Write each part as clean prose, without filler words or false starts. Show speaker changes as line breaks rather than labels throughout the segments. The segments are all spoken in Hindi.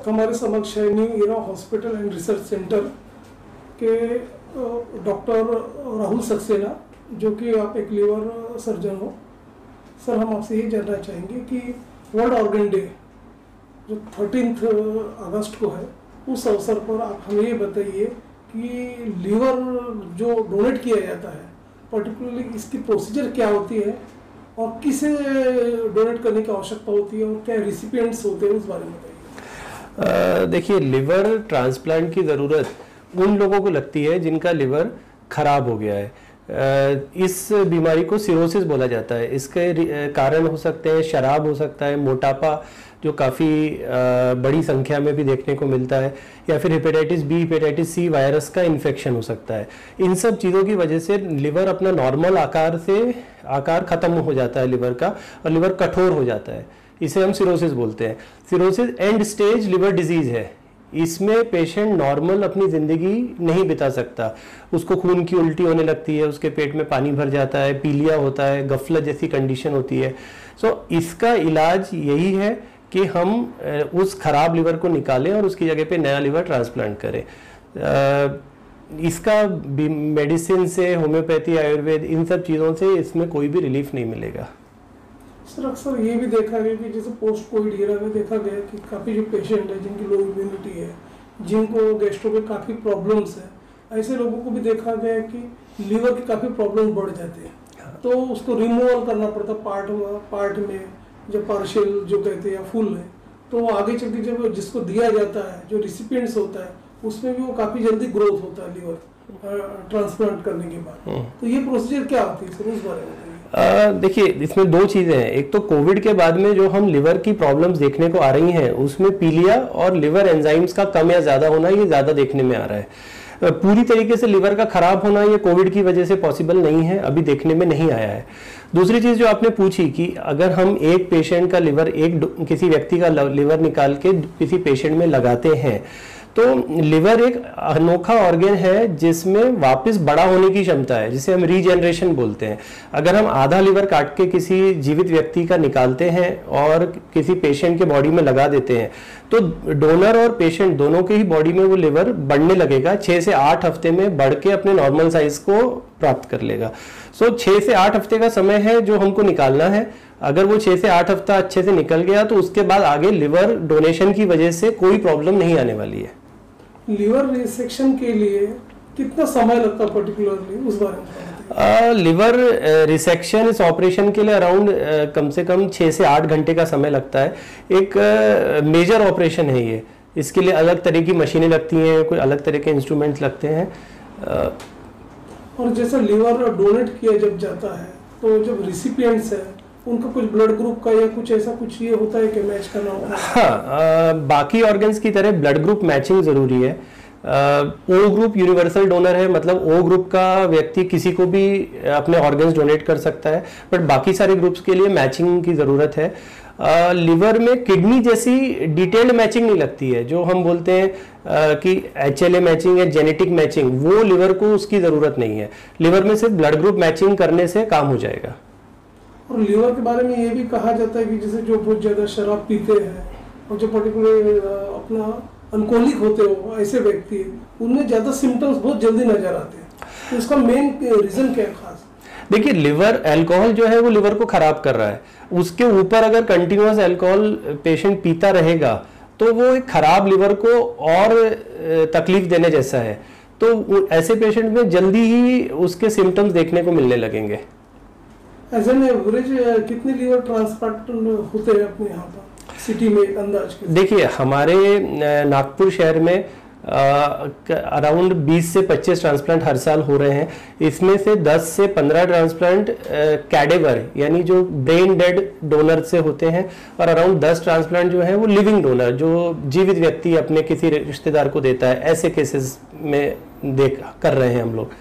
वक्त हमारे समक्ष है new era hospital and research centre के डॉक्टर राहुल सक्सेना, जो कि आप एक लीवर सर्जन हो। सर, हम आपसे ये जानना चाहेंगे कि वर्ल्ड ऑर्गन डे जो 13 अगस्त को है, उस अवसर पर आप हमें ये बताइए कि लीवर जो डोनेट किया जाता है, पर्टिकुलरली इसकी प्रोसीजर क्या होती है और किसे डोनेट करने की आवश्यकता होती है और क्या रिसिपिएंट्स होते हैं, उस बारे में बताइए।
देखिए, लिवर ट्रांसप्लांट की ज़रूरत उन लोगों को लगती है जिनका लिवर खराब हो गया है। इस बीमारी को सिरोसिस बोला जाता है। इसके कारण हो सकते हैं शराब हो सकता है, मोटापा जो काफ़ी बड़ी संख्या में भी देखने को मिलता है, या फिर hepatitis B, hepatitis C virus का इन्फेक्शन हो सकता है। इन सब चीज़ों की वजह से लिवर अपना नॉर्मल आकार ख़त्म हो जाता है लिवर का, और लिवर कठोर हो जाता है। इसे हम सिरोसिस बोलते हैं। Cirrhosis and stage liver disease है। इसमें पेशेंट नॉर्मल अपनी ज़िंदगी नहीं बिता सकता। उसको खून की उल्टी होने लगती है, उसके पेट में पानी भर जाता है, पीलिया होता है, गफलत जैसी कंडीशन होती है। सो इसका इलाज यही है कि हम उस खराब लिवर को निकालें और उसकी जगह पे नया लिवर ट्रांसप्लांट करें। इसका मेडिसिन से, होम्योपैथी, आयुर्वेद, इन सब चीज़ों से इसमें कोई भी रिलीफ नहीं मिलेगा।
सर, अक्सर ये भी देखा गया कि जैसे पोस्ट कोविड ईरा में देखा गया कि काफ़ी जो पेशेंट है जिनकी लो इम्यूनिटी है, जिनको गैस्ट्रो के काफ़ी प्रॉब्लम्स है, ऐसे लोगों को भी देखा गया कि लीवर की काफ़ी प्रॉब्लम बढ़ जाते हैं। तो उसको रिमूवल करना पड़ता पार्ट में, जब पार्शियल जो कहते हैं या फुल है, तो आगे चल के जब जिसको दिया जाता है, जो रिसिपिएंट्स होता है, उसमें भी वो काफ़ी जल्दी ग्रोथ होता है लीवर ट्रांसप्लांट करने के बाद। तो ये प्रोसीजर क्या होती है सर, उस बारे में?
देखिए, इसमें दो चीज़ें हैं। एक तो कोविड के बाद में जो हम लिवर की प्रॉब्लम्स देखने को आ रही हैं, उसमें पीलिया और लिवर एंजाइम्स का कम या ज़्यादा होना, ये ज़्यादा देखने में आ रहा है। पूरी तरीके से लिवर का खराब होना ये कोविड की वजह से पॉसिबल नहीं है, अभी देखने में नहीं आया है। दूसरी चीज़ जो आपने पूछी कि अगर हम एक पेशेंट का लिवर, किसी व्यक्ति का लिवर निकाल के किसी पेशेंट में लगाते हैं, तो लिवर एक अनोखा ऑर्गन है जिसमें वापस बड़ा होने की क्षमता है, जिसे हम रीजनरेशन बोलते हैं। अगर हम आधा लिवर काट के किसी जीवित व्यक्ति का निकालते हैं और किसी पेशेंट के बॉडी में लगा देते हैं, तो डोनर और पेशेंट दोनों के ही बॉडी में वो लिवर बढ़ने लगेगा। 6 से 8 हफ्ते में बढ़ के अपने नॉर्मल साइज को प्राप्त कर लेगा। सो 6 से 8 हफ्ते का समय है जो हमको निकालना है। अगर वो 6 से 8 हफ्ता अच्छे से निकल गया तो उसके बाद आगे लिवर डोनेशन की वजह से कोई प्रॉब्लम नहीं आने वाली है।
लिवर रिसेक्शन के लिए कितना समय लगता है पर्टिकुलरली, उस बारे में?
लिवर रिसेक्शन इस ऑपरेशन के लिए अराउंड कम से कम 6 से 8 घंटे का समय लगता है। एक मेजर ऑपरेशन है ये। इसके लिए अलग तरह की मशीनें लगती हैं, कोई अलग तरह के इंस्ट्रूमेंट्स लगते हैं।
और जैसा लिवर डोनेट किया जब जाता है, तो जब रिसिपिएंट्स है उनका कुछ ब्लड ग्रुप का या कुछ ऐसा कुछ ये होता है कि मैच करना होता है?
हाँ, बाकी ऑर्गन्स की तरह ब्लड ग्रुप मैचिंग जरूरी है। ओ ग्रुप यूनिवर्सल डोनर है, मतलब ओ ग्रुप का व्यक्ति किसी को भी अपने ऑर्गन्स डोनेट कर सकता है, बट बाकी सारे ग्रुप्स के लिए मैचिंग की ज़रूरत है। लिवर में किडनी जैसी डिटेल्ड मैचिंग नहीं लगती है, जो हम बोलते हैं कि HLA मैचिंग या जेनेटिक मैचिंग, वो लिवर को उसकी ज़रूरत नहीं है। लिवर में सिर्फ ब्लड ग्रुप मैचिंग करने से काम हो जाएगा।
और लिवर के बारे में ये भी कहा जाता है कि जैसे जो बहुत ज़्यादा शराब पीते हैं और जो पर्टिकुलर अपना अल्कोहलिक होते हो, ऐसे व्यक्ति, उनमें ज़्यादा सिम्टम्स बहुत जल्दी नजर आते हैं। तो उसका मेन रीज़न क्या है खास?
देखिए, लिवर अल्कोहल जो है वो लिवर को खराब कर रहा है। उसके ऊपर अगर कंटिन्यूअस अल्कोहल पेशेंट पीता रहेगा तो वो एक खराब लिवर को और तकलीफ देने जैसा है। तो ऐसे पेशेंट में जल्दी ही उसके सिम्टम्स देखने को मिलने लगेंगे।
एज एन एवरेज कितने लीवर ट्रांसप्लांट होते हैं अपने यहाँ पर सिटी में, एक अंदाज के?
देखिए, हमारे नागपुर शहर में अराउंड 20 से 25 ट्रांसप्लांट हर साल हो रहे हैं। इसमें से 10 से 15 ट्रांसप्लांट कैडेवर यानी जो ब्रेन डेड डोनर से होते हैं, और अराउंड 10 ट्रांसप्लांट जो है वो लिविंग डोनर, जो जीवित व्यक्ति अपने किसी रिश्तेदार को देता है, ऐसे केसेस में कर रहे हैं हम लोग।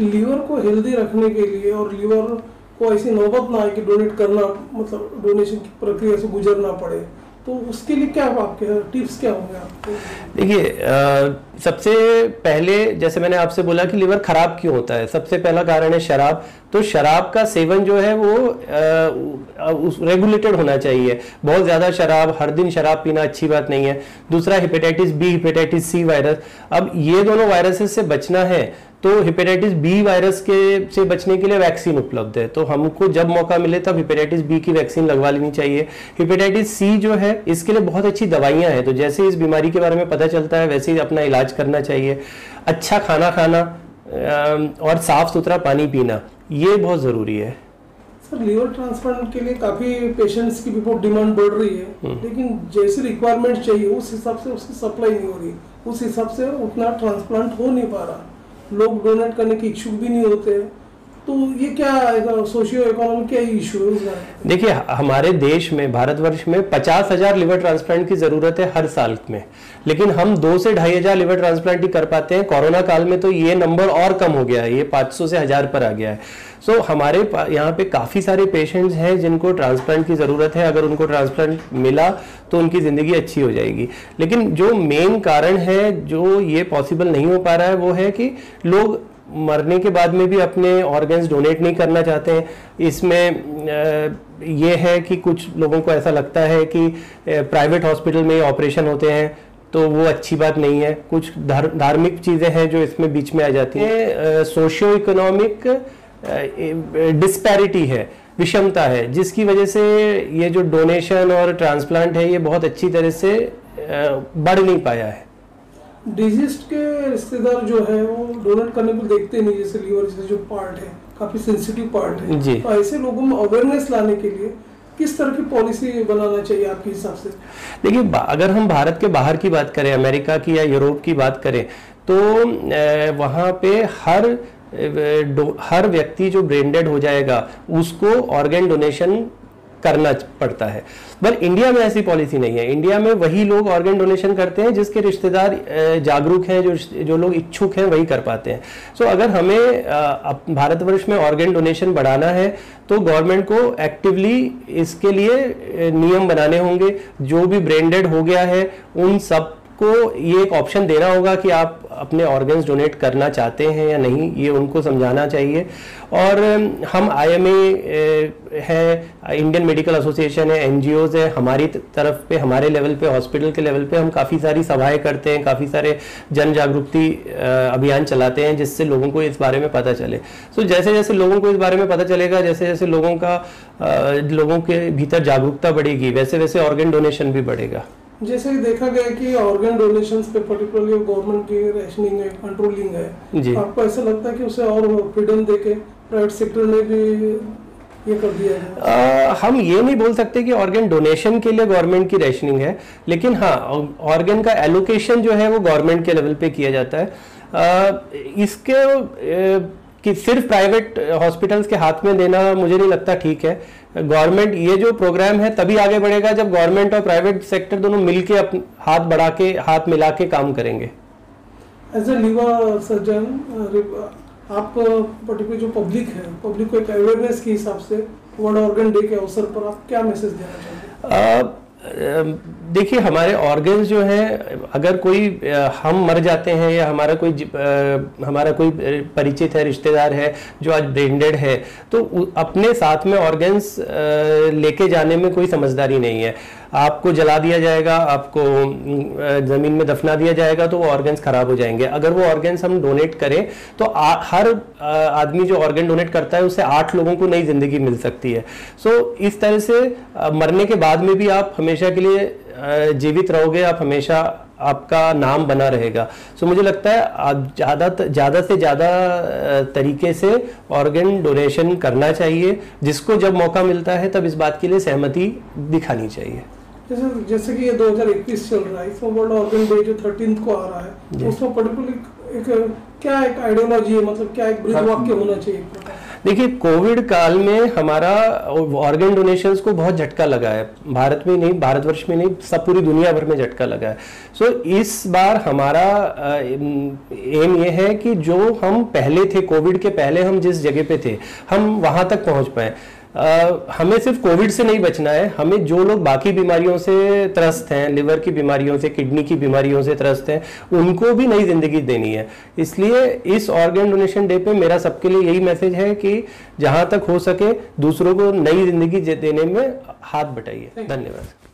लीवर को हेल्दी रखने के लिए और लीवर को ऐसी नौबत ना आए कि डोनेट करना, मतलब डोनेशन की प्रक्रिया से गुजरना पड़े, तो उसके लिए क्या आपके टिप्स क्या होंगे आपके?
देखिए, सबसे पहले जैसे मैंने आपसे बोला कि लिवर खराब क्यों होता है, सबसे पहला कारण है शराब। तो शराब का सेवन जो है वो रेगुलेटेड होना चाहिए। बहुत ज़्यादा शराब, हर दिन शराब पीना अच्छी बात नहीं है। दूसरा hepatitis B, hepatitis C virus. अब ये दोनों वायरसेस से बचना है तो हेपेटाइटिस बी वायरस के से बचने के लिए वैक्सीन उपलब्ध है, तो हमको जब मौका मिले तब हेपेटाइटिस बी की वैक्सीन लगवा लेनी चाहिए। हेपेटाइटिस सी जो है इसके लिए बहुत अच्छी दवाइयां हैं, तो जैसे इस बीमारी के बारे में पता चलता है वैसे ही अपना इलाज करना चाहिए। अच्छा खाना खाना और साफ सुथरा पानी पीना, ये बहुत ज़रूरी है।
सर, लिवर ट्रांसप्लांट के लिए काफ़ी पेशेंट्स की भी बहुत डिमांड बढ़ रही है, लेकिन जैसे रिक्वायरमेंट चाहिए उस हिसाब से उसकी सप्लाई नहीं हो रही, उस हिसाब से उतना ट्रांसप्लांट हो नहीं पा रहा, लोग डोनेट करने के इच्छुक भी नहीं होते। तो ये क्या सोशियो इकोनॉमिक क्या इशू है?
देखिए, हमारे देश में, भारतवर्ष में 50,000 लिवर ट्रांसप्लांट की जरूरत है हर साल में, लेकिन हम 2 से 2,500 लिवर ट्रांसप्लांट ही कर पाते हैं। कोरोना काल में तो ये नंबर और कम हो गया है, ये 500 से 1000 पर आ गया है। सो हमारे यहाँ पे काफ़ी सारे पेशेंट्स हैं जिनको ट्रांसप्लांट की ज़रूरत है। अगर उनको ट्रांसप्लांट मिला तो उनकी ज़िंदगी अच्छी हो जाएगी। लेकिन जो मेन कारण है जो ये पॉसिबल नहीं हो पा रहा है वो है कि लोग मरने के बाद में भी अपने ऑर्गन्स डोनेट नहीं करना चाहते हैं। इसमें ये है कि कुछ लोगों को ऐसा लगता है कि प्राइवेट हॉस्पिटल में ऑपरेशन होते हैं तो वो अच्छी बात नहीं है। कुछ धार्मिक चीज़ें हैं जो इसमें बीच में आ जाती हैं। सोशियो इकोनॉमिक डिस्पैरिटी है, विषमता है, जिसकी वजह से ये जो डोनेशन और ट्रांसप्लांट है ये बहुत अच्छी तरह से बढ़ नहीं पाया है।
डिजीज के रिश्तेदार जो है वो डोनेट करने को देखते नहीं, जैसे लीवर जैसे जो पार्ट है काफी सेंसिटिव पार्ट है जी। तो ऐसे लोगों में अवेयरनेस लाने के लिए किस तरह की पॉलिसी बनाना चाहिए आपके हिसाब से? देखिए,
अगर हम भारत के बाहर की बात करें, अमेरिका की या यूरोप की बात करें, तो वहाँ पे हर व्यक्ति जो ब्रेन डेड हो जाएगा उसको ऑर्गन डोनेशन करना पड़ता है। पर इंडिया में ऐसी पॉलिसी नहीं है। इंडिया में वही लोग ऑर्गन डोनेशन करते हैं जिसके रिश्तेदार जागरूक हैं, जो लोग इच्छुक हैं वही कर पाते हैं। सो अगर हमें भारतवर्ष में ऑर्गन डोनेशन बढ़ाना है तो गवर्नमेंट को एक्टिवली इसके लिए नियम बनाने होंगे। जो भी ब्रेन डेड हो गया है उन सब को ये एक ऑप्शन देना होगा कि आप अपने ऑर्गन्स डोनेट करना चाहते हैं या नहीं, ये उनको समझाना चाहिए। और हम IMA है, इंडियन मेडिकल एसोसिएशन है, NGOs है, हमारी तरफ पे, हमारे लेवल पे, हॉस्पिटल के लेवल पे हम काफ़ी सारी सभाएं करते हैं, काफ़ी सारे जन जागरूकता अभियान चलाते हैं जिससे लोगों को इस बारे में पता चले। सो जैसे जैसे लोगों को इस बारे में पता चलेगा, जैसे जैसे लोगों के भीतर जागरूकता बढ़ेगी, वैसे वैसे ऑर्गन डोनेशन भी बढ़ेगा।
जैसे कि देखा गया कि ऑर्गन डोनेशन पे पर्टिकुलरली गवर्नमेंट की रेशनिंग है, कंट्रोलिंग है जी। आपको ऐसा लगता है कि उसे और फ्रीडम देके प्राइवेट सेक्टर ने भी ये कर दिया है?
हम ये नहीं बोल सकते कि ऑर्गन डोनेशन के लिए गवर्नमेंट की रेशनिंग है, लेकिन हाँ, ऑर्गन का एलोकेशन जो है वो गवर्नमेंट के लेवल पे किया जाता है। इसके कि सिर्फ प्राइवेट हॉस्पिटल्स के हाथ में देना मुझे नहीं लगता ठीक है। गवर्नमेंट, ये जो प्रोग्राम है तभी आगे बढ़ेगा जब गवर्नमेंट और प्राइवेट सेक्टर दोनों मिलके हाथ मिला के काम करेंगे।
एज ए लिवर सर्जन, आप पर्टिकुलर जो पब्लिक को एक अवेयरनेस के हिसाब से वर्ल्ड ऑर्गन डे के अवसर पर आप क्या मैसेज देना चाहते?
देखिए, हमारे ऑर्गन्स जो हैं, अगर कोई हम मर जाते हैं या हमारा कोई परिचित है, रिश्तेदार है जो आज ब्रेन डेड है, तो अपने साथ में ऑर्गन्स लेके जाने में कोई समझदारी नहीं है। आपको जला दिया जाएगा, आपको ज़मीन में दफना दिया जाएगा तो वो ऑर्गन्स खराब हो जाएंगे। अगर वो ऑर्गन्स हम डोनेट करें तो हर आदमी जो ऑर्गन डोनेट करता है उससे 8 लोगों को नई जिंदगी मिल सकती है। सो इस तरह से मरने के बाद में भी आप हमेशा के लिए जीवित रहोगे, आप हमेशा, आपका नाम बना रहेगा। सो मुझे लगता है आप ज़्यादा से ज़्यादा तरीके से ऑर्गन डोनेशन करना चाहिए। जिसको जब मौका मिलता है तब इस बात के लिए सहमति दिखानी चाहिए।
जैसे कि ये 2021 चल रहा है, इसमें वर्ल्ड ऑर्गन डे जो 13 को आ रहा है, उसमें पर्टिकुलरली क्या एक आइडियोलॉजी है, मतलब क्या एक ब्रीद वाक्य होना चाहिए?
देखिए, कोविड काल में हमारा ऑर्गन डोनेशंस को बहुत झटका लगा है। भारत में नहीं, भारतवर्ष में नहीं, सब पूरी दुनिया भर में झटका लगा है। सो इस बार हमारा एम ये है कि जो हम पहले थे, कोविड के पहले हम जिस जगह पे थे, हम वहां तक पहुंच पाए। हमें सिर्फ कोविड से नहीं बचना है, हमें जो लोग बाकी बीमारियों से त्रस्त हैं, लिवर की बीमारियों से, किडनी की बीमारियों से त्रस्त हैं, उनको भी नई जिंदगी देनी है। इसलिए इस ऑर्गन डोनेशन डे पे मेरा सबके लिए यही मैसेज है कि जहां तक हो सके दूसरों को नई जिंदगी देने में हाथ बटाइए। धन्यवाद।